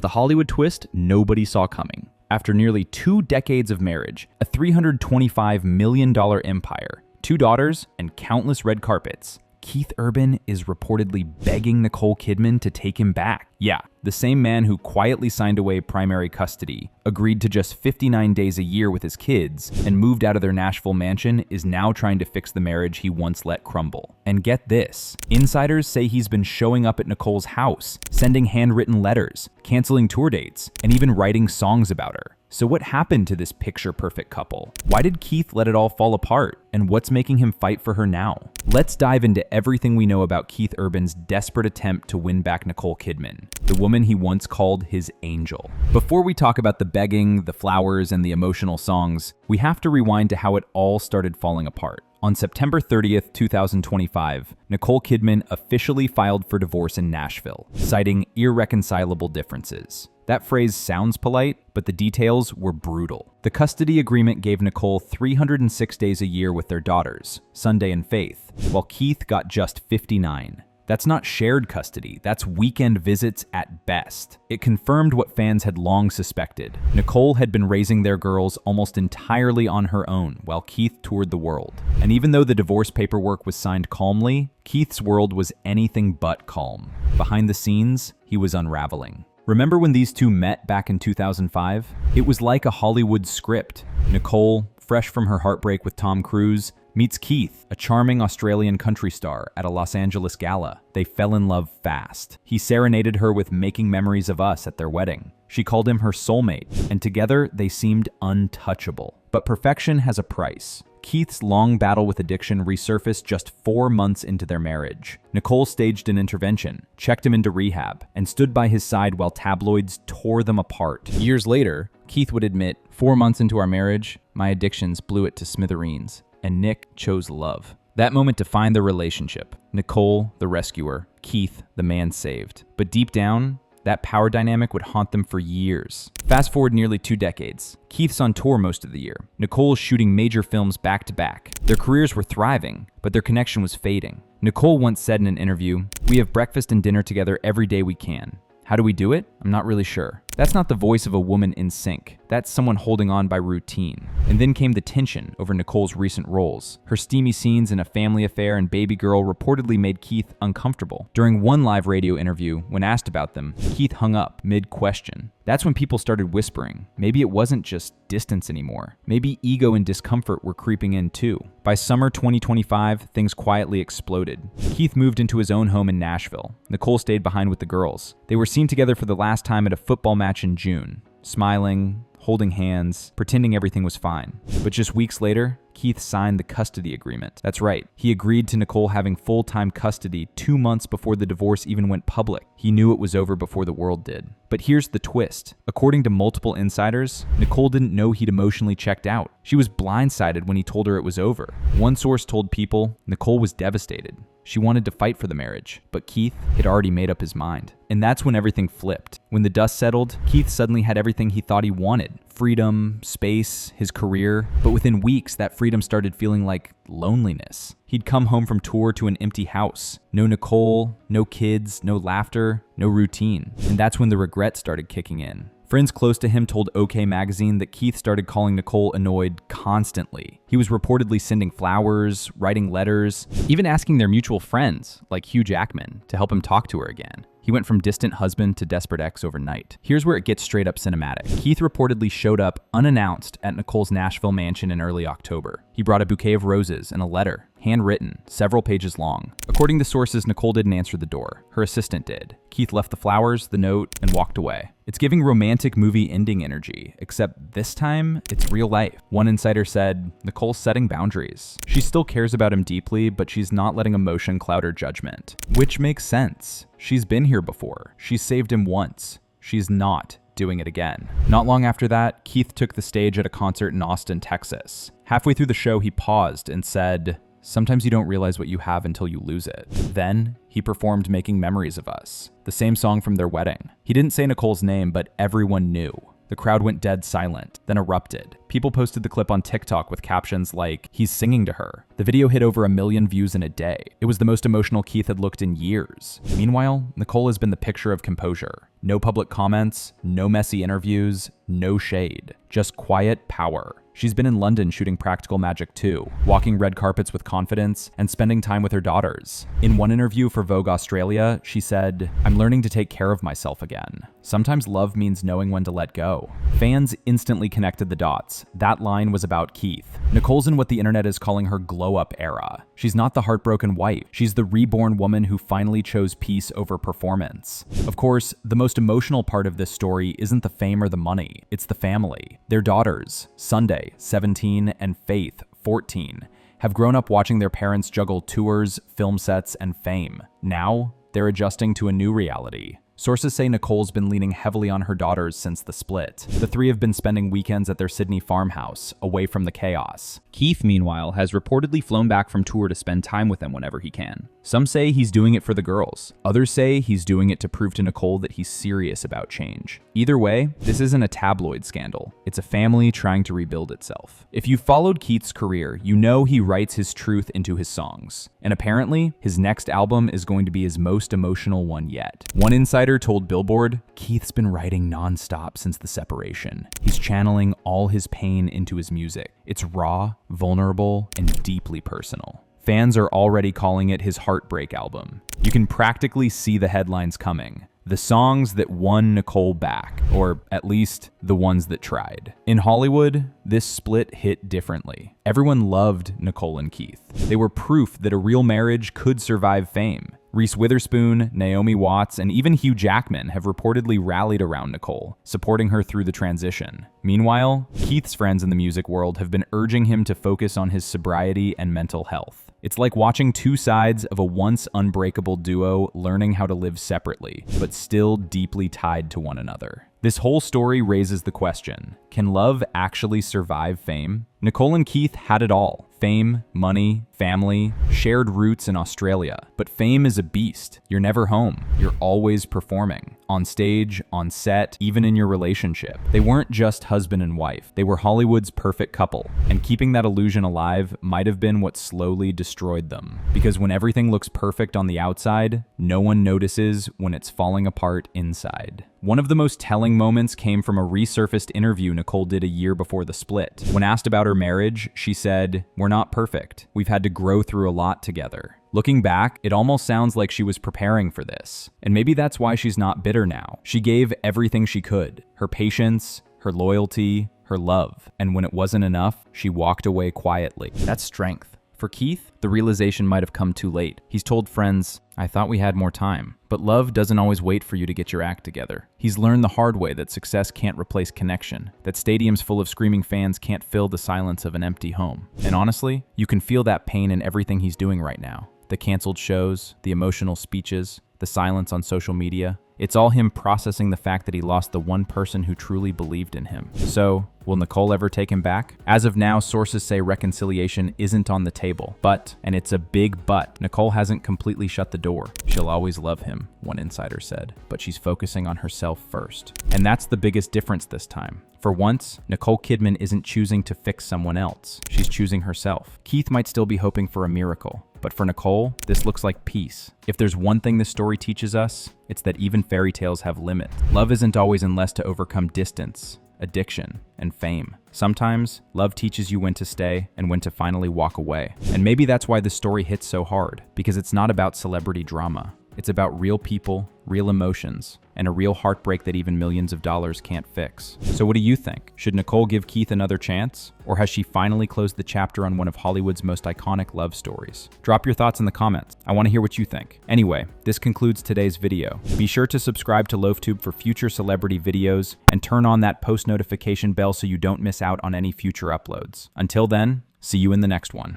the Hollywood twist nobody saw coming. After nearly 2 decades of marriage, a $325 million empire, 2 daughters, and countless red carpets, Keith Urban is reportedly begging Nicole Kidman to take him back. Yeah, the same man who quietly signed away primary custody, agreed to just 59 days a year with his kids, and moved out of their Nashville mansion is now trying to fix the marriage he once let crumble. And get this, insiders say he's been showing up at Nicole's house, sending handwritten letters, canceling tour dates, and even writing songs about her. So what happened to this picture-perfect couple? Why did Keith let it all fall apart? And what's making him fight for her now? Let's dive into everything we know about Keith Urban's desperate attempt to win back Nicole Kidman, the woman he once called his angel. Before we talk about the begging, the flowers, and the emotional songs, we have to rewind to how it all started falling apart. On September 30th, 2025, Nicole Kidman officially filed for divorce in Nashville, citing irreconcilable differences. That phrase sounds polite, but the details were brutal. The custody agreement gave Nicole 306 days a year with their daughters, Sunday and Faith, while Keith got just 59. That's not shared custody, that's weekend visits at best. It confirmed what fans had long suspected. Nicole had been raising their girls almost entirely on her own while Keith toured the world. And even though the divorce paperwork was signed calmly, Keith's world was anything but calm. Behind the scenes, he was unraveling. Remember when these two met back in 2005? It was like a Hollywood script. Nicole, fresh from her heartbreak with Tom Cruise, meets Keith, a charming Australian country star, at a Los Angeles gala. They fell in love fast. He serenaded her with "Making Memories of Us" at their wedding. She called him her soulmate, and together they seemed untouchable. But perfection has a price. Keith's long battle with addiction resurfaced just 4 months into their marriage. Nicole staged an intervention, checked him into rehab, and stood by his side while tabloids tore them apart. Years later, Keith would admit, 4 months into our marriage, my addictions blew it to smithereens, and Nick chose love. That moment defined their relationship. Nicole, the rescuer, Keith, the man saved. But deep down, that power dynamic would haunt them for years. Fast forward nearly 2 decades. Keith's on tour most of the year. Nicole is shooting major films back to back. Their careers were thriving, but their connection was fading. Nicole once said in an interview, "We have breakfast and dinner together every day we can. How do we do it? I'm not really sure." That's not the voice of a woman in sync. That's someone holding on by routine. And then came the tension over Nicole's recent roles. Her steamy scenes in A Family Affair and Baby Girl reportedly made Keith uncomfortable. During one live radio interview, when asked about them, Keith hung up mid-question. That's when people started whispering. Maybe it wasn't just distance anymore. Maybe ego and discomfort were creeping in too. By summer 2025, things quietly exploded. Keith moved into his own home in Nashville. Nicole stayed behind with the girls. They were seen together for the last time at a football match in June, smiling, holding hands, pretending everything was fine. But just weeks later, Keith signed the custody agreement. That's right, he agreed to Nicole having full-time custody 2 months before the divorce even went public. He knew it was over before the world did. But here's the twist. According to multiple insiders, Nicole didn't know he'd emotionally checked out. She was blindsided when he told her it was over. One source told People Nicole was devastated. She wanted to fight for the marriage, but Keith had already made up his mind. And that's when everything flipped. When the dust settled, Keith suddenly had everything he thought he wanted. Freedom, space, his career. But within weeks, that freedom started feeling like loneliness. He'd come home from tour to an empty house. No Nicole, no kids, no laughter, no routine. And that's when the regret started kicking in. Friends close to him told OK Magazine that Keith started calling Nicole annoyed constantly. He was reportedly sending flowers, writing letters, even asking their mutual friends, like Hugh Jackman, to help him talk to her again. He went from distant husband to desperate ex overnight. Here's where it gets straight up cinematic. Keith reportedly showed up unannounced at Nicole's Nashville mansion in early October. He brought a bouquet of roses and a letter, handwritten, several pages long. According to sources, Nicole didn't answer the door. Her assistant did. Keith left the flowers, the note, and walked away. It's giving romantic movie ending energy, except this time, it's real life. One insider said, Nicole's setting boundaries. She still cares about him deeply, but she's not letting emotion cloud her judgment. Which makes sense. She's been here before. She's saved him once. She's not doing it again. Not long after that, Keith took the stage at a concert in Austin, Texas. Halfway through the show, he paused and said, "Sometimes you don't realize what you have until you lose it." Then, he performed Making Memories of Us, the same song from their wedding. He didn't say Nicole's name, but everyone knew. The crowd went dead silent, then erupted. People posted the clip on TikTok with captions like, "He's singing to her." The video hit over 1 million views in a day. It was the most emotional Keith had looked in years. Meanwhile, Nicole has been the picture of composure. No public comments, no messy interviews, no shade. Just quiet power. She's been in London shooting Practical Magic 2, walking red carpets with confidence, and spending time with her daughters. In one interview for Vogue Australia, she said, "I'm learning to take care of myself again. Sometimes love means knowing when to let go." Fans instantly connected the dots. That line was about Keith. Nicole's in what the internet is calling her glow-up era. She's not the heartbroken wife. She's the reborn woman who finally chose peace over performance. Of course, the most emotional part of this story isn't the fame or the money. It's the family. Their daughters, Sunday, 17, and Faith, 14, have grown up watching their parents juggle tours, film sets, and fame. Now, they're adjusting to a new reality. Sources say Nicole's been leaning heavily on her daughters since the split. The three have been spending weekends at their Sydney farmhouse, away from the chaos. Keith, meanwhile, has reportedly flown back from tour to spend time with them whenever he can. Some say he's doing it for the girls. Others say he's doing it to prove to Nicole that he's serious about change. Either way, this isn't a tabloid scandal. It's a family trying to rebuild itself. If you followed Keith's career, you know he writes his truth into his songs. And apparently, his next album is going to be his most emotional one yet. One insider told Billboard, "Keith's been writing nonstop since the separation. He's channeling all his pain into his music. It's raw, vulnerable, and deeply personal." Fans are already calling it his heartbreak album. You can practically see the headlines coming. The songs that won Nicole back, or at least the ones that tried. In Hollywood, this split hit differently. Everyone loved Nicole and Keith. They were proof that a real marriage could survive fame. Reese Witherspoon, Naomi Watts, and even Hugh Jackman have reportedly rallied around Nicole, supporting her through the transition. Meanwhile, Keith's friends in the music world have been urging him to focus on his sobriety and mental health. It's like watching two sides of a once unbreakable duo learning how to live separately, but still deeply tied to one another. This whole story raises the question, can love actually survive fame? Nicole and Keith had it all. Fame, money, family, shared roots in Australia. But fame is a beast. You're never home. You're always performing. On stage, on set, even in your relationship. They weren't just husband and wife. They were Hollywood's perfect couple. And keeping that illusion alive might have been what slowly destroyed them. Because when everything looks perfect on the outside, no one notices when it's falling apart inside. One of the most telling moments came from a resurfaced interview Nicole did a year before the split. When asked about her marriage, she said, "We're not perfect. We've had to grow through a lot together." Looking back, it almost sounds like she was preparing for this. And maybe that's why she's not bitter now. She gave everything she could. Her patience, her loyalty, her love. And when it wasn't enough, she walked away quietly. That's strength. For Keith, the realization might have come too late. He's told friends, "I thought we had more time." But love doesn't always wait for you to get your act together. He's learned the hard way that success can't replace connection, that stadiums full of screaming fans can't fill the silence of an empty home. And honestly, you can feel that pain in everything he's doing right now. The canceled shows, the emotional speeches, the silence on social media. It's all him processing the fact that he lost the one person who truly believed in him. So, will Nicole ever take him back? As of now, sources say reconciliation isn't on the table. But, and it's a big but, Nicole hasn't completely shut the door. She'll always love him, one insider said. But she's focusing on herself first. And that's the biggest difference this time. For once, Nicole Kidman isn't choosing to fix someone else. She's choosing herself. Keith might still be hoping for a miracle. But for Nicole, this looks like peace. If there's one thing this story teaches us, it's that even fairy tales have limits. Love isn't always unless to overcome distance, addiction, and fame. Sometimes, love teaches you when to stay and when to finally walk away. And maybe that's why this story hits so hard, because it's not about celebrity drama. It's about real people, real emotions, and a real heartbreak that even millions of dollars can't fix. So what do you think? Should Nicole give Keith another chance? Or has she finally closed the chapter on one of Hollywood's most iconic love stories? Drop your thoughts in the comments. I want to hear what you think. Anyway, this concludes today's video. Be sure to subscribe to LoafTube for future celebrity videos and turn on that post notification bell so you don't miss out on any future uploads. Until then, see you in the next one.